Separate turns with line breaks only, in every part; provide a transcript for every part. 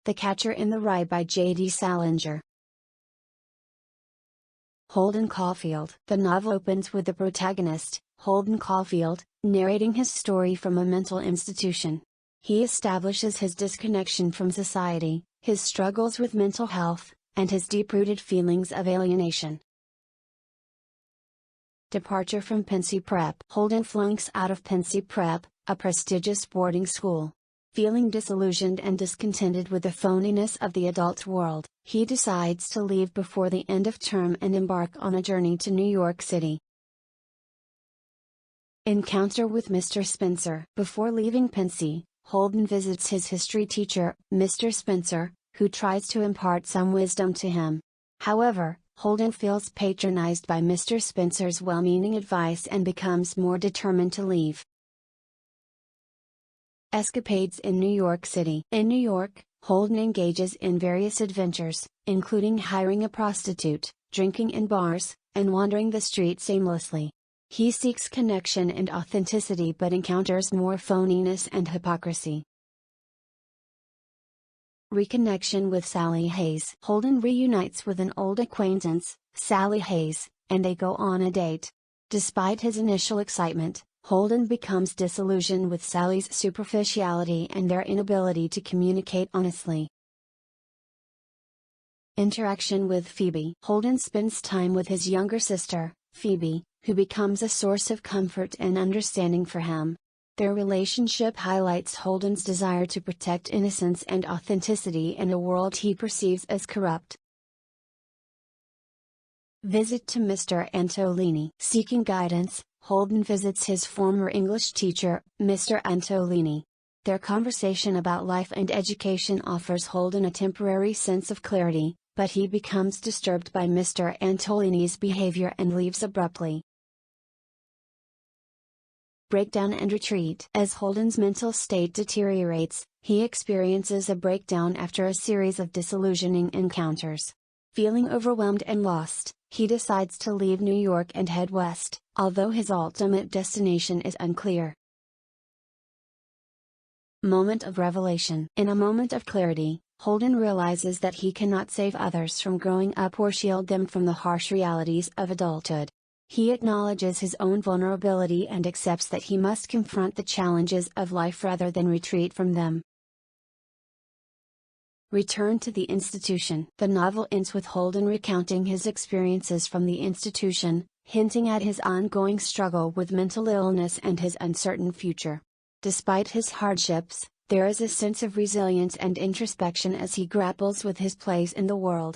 The Catcher in the Rye by J.D. Salinger. Holden Caulfield. The novel opens with the protagonist, Holden Caulfield, narrating his story from a mental institution. He establishes his disconnection from society, his struggles with mental health, and his deep-rooted feelings of alienation. Departure from Pensy Prep. Holden flunks out of Pensy Prep, a prestigious boarding school. Feeling disillusioned and discontented with the phoniness of the adult world, he decides to leave before the end of term and embark on a journey to New York City. Encounter with Mr. Spencer. Before leaving Pensy, Holden visits his history teacher, Mr. Spencer, who tries to impart some wisdom to him. However, Holden feels patronized by Mr. Spencer's well-meaning advice and becomes more determined to leave. Escapades in New York City. In New York, Holden engages in various adventures, including hiring a prostitute, drinking in bars, and wandering the streets aimlessly. He seeks connection and authenticity but encounters more phoniness and hypocrisy. Reconnection with Sally Hayes. Holden reunites with an old acquaintance, Sally Hayes, and they go on a date. Despite his initial excitement, Holden becomes disillusioned with Sally's superficiality and their inability to communicate honestly. Interaction with Phoebe. Holden spends time with his younger sister, Phoebe, who becomes a source of comfort and understanding for him. Their relationship highlights Holden's desire to protect innocence and authenticity in a world he perceives as corrupt. Visit to Mr. Antolini. Seeking guidance, Holden visits his former English teacher, Mr. Antolini. Their conversation about life and education offers Holden a temporary sense of clarity, but he becomes disturbed by Mr. Antolini's behavior and leaves abruptly. Breakdown and retreat. As Holden's mental state deteriorates, he experiences a breakdown after a series of disillusioning encounters. Feeling overwhelmed and lost, he decides to leave New York and head west, although his ultimate destination is unclear. Moment of revelation. In a moment of clarity, Holden realizes that he cannot save others from growing up or shield them from the harsh realities of adulthood. He acknowledges his own vulnerability and accepts that he must confront the challenges of life rather than retreat from them. Return to the institution. The novel ends with Holden recounting his experiences from the institution, hinting at his ongoing struggle with mental illness and his uncertain future. Despite his hardships, there is a sense of resilience and introspection as he grapples with his place in the world.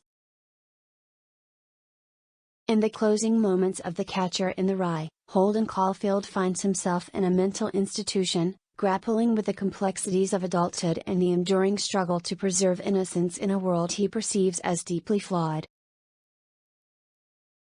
In the closing moments of The Catcher in the Rye, Holden Caulfield finds himself in a mental institution, grappling with the complexities of adulthood and the enduring struggle to preserve innocence in a world he perceives as deeply flawed.